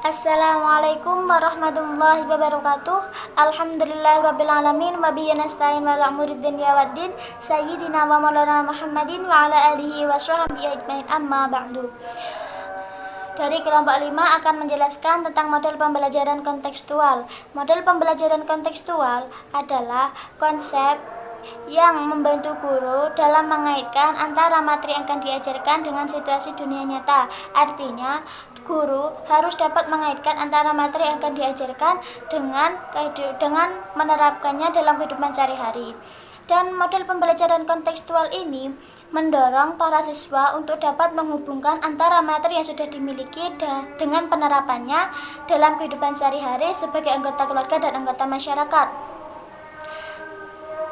Assalamualaikum warahmatullahi wabarakatuh. Alhamdulillahirrabbilalamin. Wabihi nasta'in wa ala umuri dunya waddin. Sayyidina wa maulana Muhammadin wa ala alihi wa sahbihi ajmain, amma ba'du. Dari kelompok 5 akan menjelaskan tentang model pembelajaran kontekstual. Model pembelajaran kontekstual adalah konsep yang membantu guru dalam mengaitkan antara materi yang akan diajarkan dengan situasi dunia nyata. Artinya, guru harus dapat mengaitkan antara materi yang akan diajarkan dengan menerapkannya dalam kehidupan sehari-hari. Dan model pembelajaran kontekstual ini mendorong para siswa untuk dapat menghubungkan antara materi yang sudah dimiliki dengan penerapannya dalam kehidupan sehari-hari sebagai anggota keluarga dan anggota masyarakat.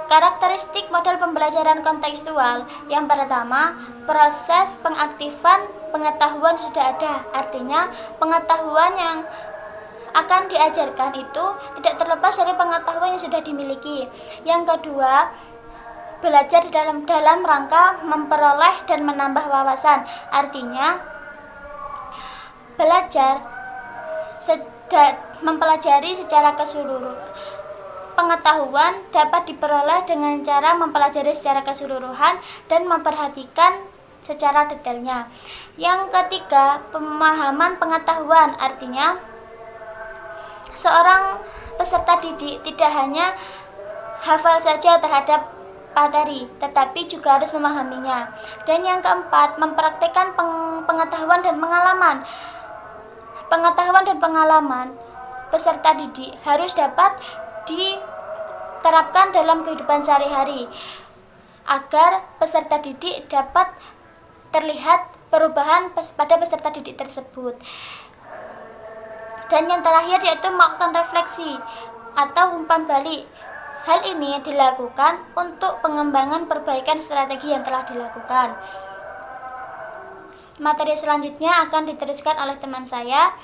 Karakteristik model pembelajaran kontekstual. Yang pertama, proses pengaktifan pengetahuan sudah ada. Artinya, pengetahuan yang akan diajarkan itu tidak terlepas dari pengetahuan yang sudah dimiliki. Yang kedua, belajar dalam rangka memperoleh dan menambah wawasan. Artinya, belajar mempelajari secara keseluruhan. Pengetahuan dapat diperoleh dengan cara mempelajari secara keseluruhan dan memperhatikan secara detailnya. Yang ketiga, pemahaman pengetahuan. Artinya, seorang peserta didik tidak hanya hafal saja terhadap materi, tetapi juga harus memahaminya. Dan yang keempat, mempraktikkan pengetahuan dan pengalaman. Pengetahuan dan pengalaman peserta didik harus dapat diterapkan dalam kehidupan sehari-hari agar peserta didik dapat terlihat perubahan pada peserta didik tersebut. Dan yang terakhir yaitu melakukan refleksi atau umpan balik. Hal ini dilakukan untuk pengembangan perbaikan strategi yang telah dilakukan. Materi selanjutnya akan diteruskan oleh teman saya.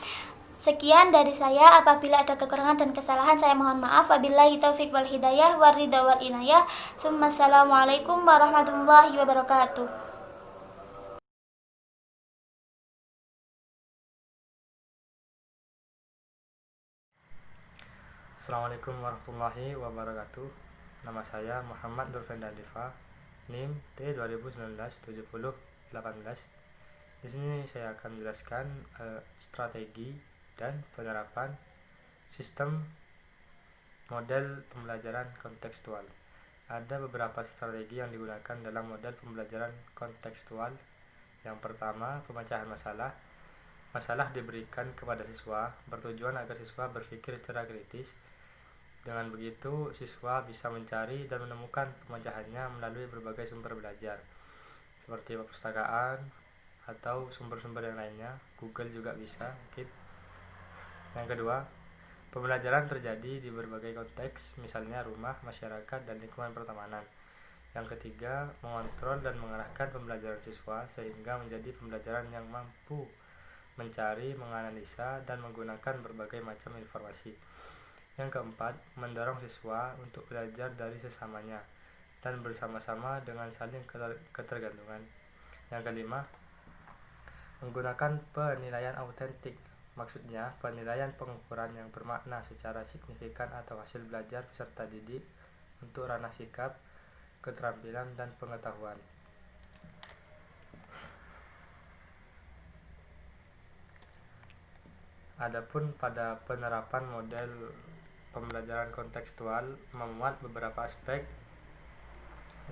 Sekian dari saya. Apabila ada kekurangan dan kesalahan, saya mohon maaf. Wabillahi taufiq wal hidayah waridha wal inayah. Assalamualaikum warahmatullahi wabarakatuh. Assalamualaikum warahmatullahi wabarakatuh. Nama saya Muhammad Nurfendan Diva, NIM T20197018. Di sini saya akan menjelaskan strategi dan penerapan sistem model pembelajaran kontekstual. Ada beberapa strategi yang digunakan dalam model pembelajaran kontekstual. Yang pertama, pemecahan masalah. Masalah diberikan kepada siswa bertujuan agar siswa berpikir secara kritis. Dengan begitu, siswa bisa mencari dan menemukan pemecahannya melalui berbagai sumber belajar, seperti perpustakaan atau sumber-sumber yang lainnya. Google juga bisa mungkin. Yang kedua, pembelajaran terjadi di berbagai konteks, misalnya rumah, masyarakat, dan lingkungan pertemanan. Yang ketiga, mengontrol dan mengarahkan pembelajaran siswa sehingga menjadi pembelajaran yang mampu mencari, menganalisa, dan menggunakan berbagai macam informasi. Yang keempat, mendorong siswa untuk belajar dari sesamanya dan bersama-sama dengan saling ketergantungan. Yang kelima, menggunakan penilaian autentik. Maksudnya, penilaian pengukuran yang bermakna secara signifikan atau hasil belajar peserta didik untuk ranah sikap, keterampilan, dan pengetahuan. Adapun pada penerapan model pembelajaran kontekstual memuat beberapa aspek,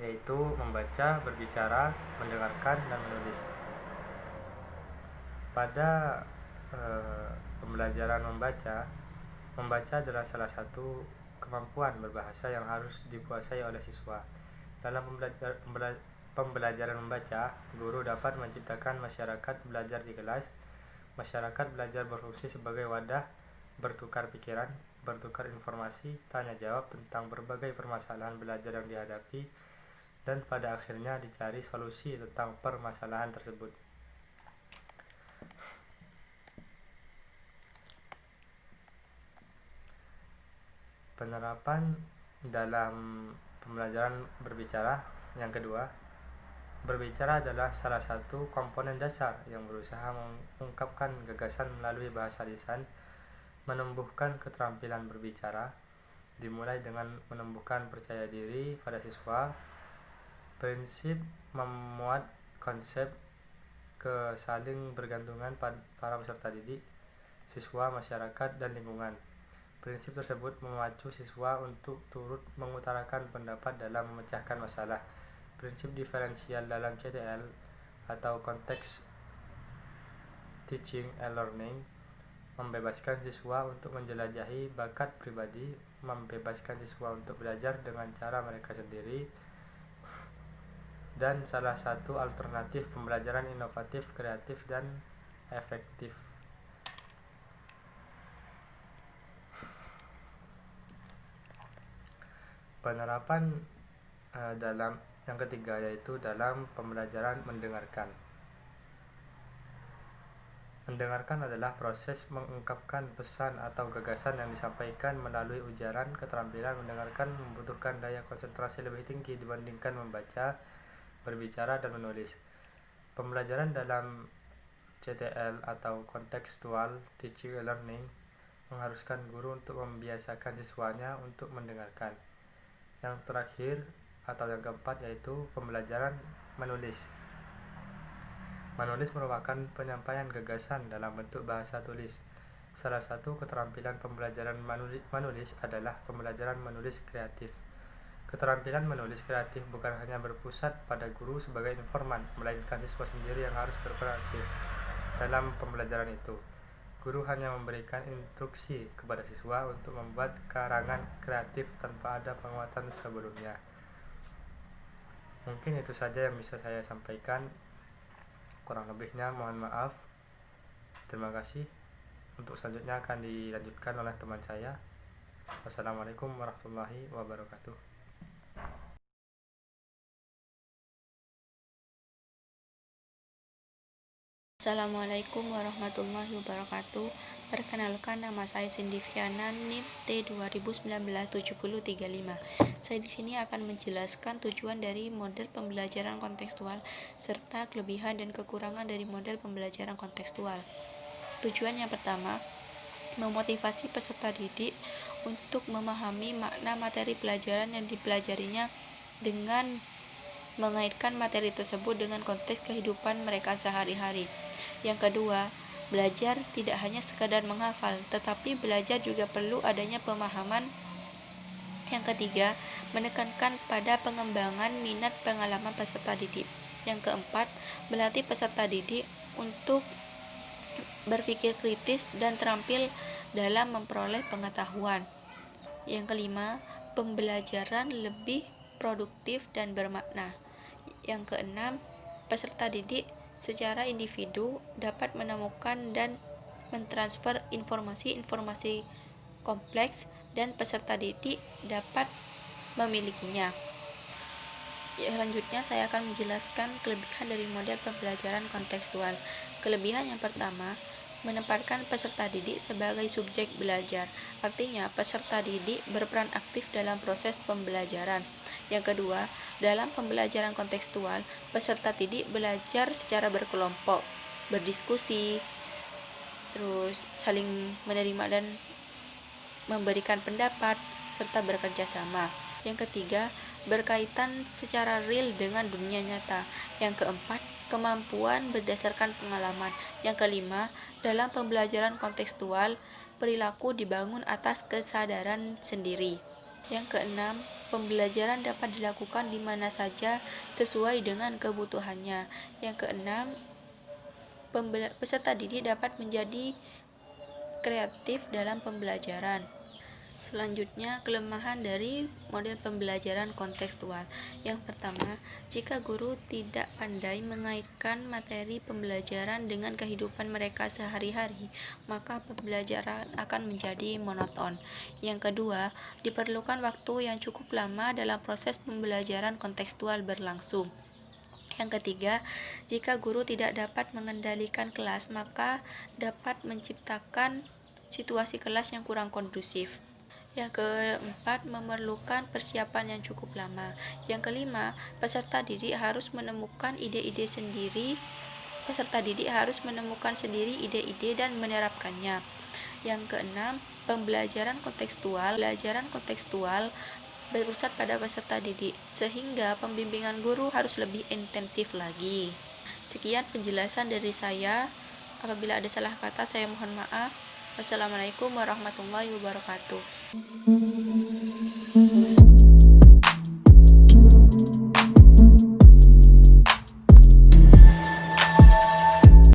yaitu membaca, berbicara, mendengarkan, dan menulis. Pada pembelajaran membaca adalah salah satu kemampuan berbahasa yang harus dikuasai oleh siswa. Dalam pembelajaran membaca, guru dapat menciptakan masyarakat belajar di kelas. Masyarakat belajar berfungsi sebagai wadah bertukar pikiran, bertukar informasi, tanya jawab tentang berbagai permasalahan belajar yang dihadapi, dan pada akhirnya dicari solusi tentang permasalahan tersebut. Penerapan dalam pembelajaran berbicara. Yang kedua, Berbicara adalah salah satu komponen dasar yang berusaha mengungkapkan gagasan melalui bahasa lisan, menumbuhkan keterampilan berbicara, dimulai dengan menumbuhkan percaya diri pada siswa. Prinsip memuat konsep kesaling bergantungan para peserta didik, siswa, masyarakat, dan lingkungan. Prinsip tersebut memacu siswa untuk turut mengutarakan pendapat dalam memecahkan masalah. Prinsip diferensial dalam CTL atau konteks teaching and learning membebaskan siswa untuk menjelajahi bakat pribadi, membebaskan siswa untuk belajar dengan cara mereka sendiri, dan salah satu alternatif pembelajaran inovatif, kreatif, dan efektif. Penerapan dalam yang ketiga yaitu dalam pembelajaran mendengarkan. Mendengarkan adalah proses mengungkapkan pesan atau gagasan yang disampaikan melalui ujaran. Keterampilan mendengarkan membutuhkan daya konsentrasi lebih tinggi dibandingkan membaca, berbicara, dan menulis. Pembelajaran dalam CTL atau contextual teaching and learning mengharuskan guru untuk membiasakan siswanya untuk mendengarkan. Yang terakhir atau yang keempat yaitu pembelajaran menulis. Menulis merupakan penyampaian gagasan dalam bentuk bahasa tulis. Salah satu keterampilan pembelajaran menulis adalah pembelajaran menulis kreatif. Keterampilan menulis kreatif bukan hanya berpusat pada guru sebagai informan, melainkan siswa sendiri yang harus berperan aktif dalam pembelajaran itu. Guru hanya memberikan instruksi kepada siswa untuk membuat karangan kreatif tanpa ada penguatan sebelumnya. Mungkin itu saja yang bisa saya sampaikan. Kurang lebihnya mohon maaf. Terima kasih. Untuk selanjutnya akan dilanjutkan oleh teman saya. Wassalamualaikum warahmatullahi wabarakatuh. Assalamualaikum warahmatullahi wabarakatuh. Perkenalkan, nama saya Cindy Viana, NIM T20197035. Saya di sini akan menjelaskan tujuan dari model pembelajaran kontekstual serta kelebihan dan kekurangan dari model pembelajaran kontekstual. Tujuan yang pertama, memotivasi peserta didik untuk memahami makna materi pelajaran yang dipelajarinya dengan mengaitkan materi tersebut dengan konteks kehidupan mereka sehari-hari. Yang kedua, belajar tidak hanya sekadar menghafal, tetapi belajar juga perlu adanya pemahaman. Yang ketiga, menekankan pada pengembangan minat pengalaman peserta didik. Yang keempat, melatih peserta didik untuk berpikir kritis dan terampil dalam memperoleh pengetahuan. Yang kelima, pembelajaran lebih produktif dan bermakna. Yang keenam, peserta didik secara individu dapat menemukan dan mentransfer informasi-informasi kompleks dan peserta didik dapat memilikinya. Selanjutnya saya akan menjelaskan kelebihan dari model pembelajaran kontekstual. Kelebihan yang pertama, menempatkan peserta didik sebagai subjek belajar. Artinya, peserta didik berperan aktif dalam proses pembelajaran. Yang kedua, dalam pembelajaran kontekstual, peserta didik belajar secara berkelompok, berdiskusi, terus saling menerima dan memberikan pendapat, serta bekerja sama. Yang ketiga, berkaitan secara real dengan dunia nyata. Yang keempat, kemampuan berdasarkan pengalaman. Yang kelima, dalam pembelajaran kontekstual, perilaku dibangun atas kesadaran sendiri. Yang keenam, pembelajaran dapat dilakukan di mana saja sesuai dengan kebutuhannya. Yang keenam, peserta didik dapat menjadi kreatif dalam pembelajaran. Selanjutnya, kelemahan dari model pembelajaran kontekstual. Yang pertama, jika guru tidak pandai mengaitkan materi pembelajaran dengan kehidupan mereka sehari-hari, maka pembelajaran akan menjadi monoton. Yang kedua, diperlukan waktu yang cukup lama dalam proses pembelajaran kontekstual berlangsung. Yang ketiga, jika guru tidak dapat mengendalikan kelas, maka dapat menciptakan situasi kelas yang kurang kondusif. Yang keempat, memerlukan persiapan yang cukup lama. Yang kelima, peserta didik harus menemukan sendiri ide-ide dan menerapkannya. Yang keenam, pembelajaran kontekstual berpusat pada peserta didik, sehingga pembimbingan guru harus lebih intensif lagi. Sekian penjelasan dari saya. Apabila ada salah kata, saya mohon maaf. Wassalamualaikum warahmatullahi wabarakatuh.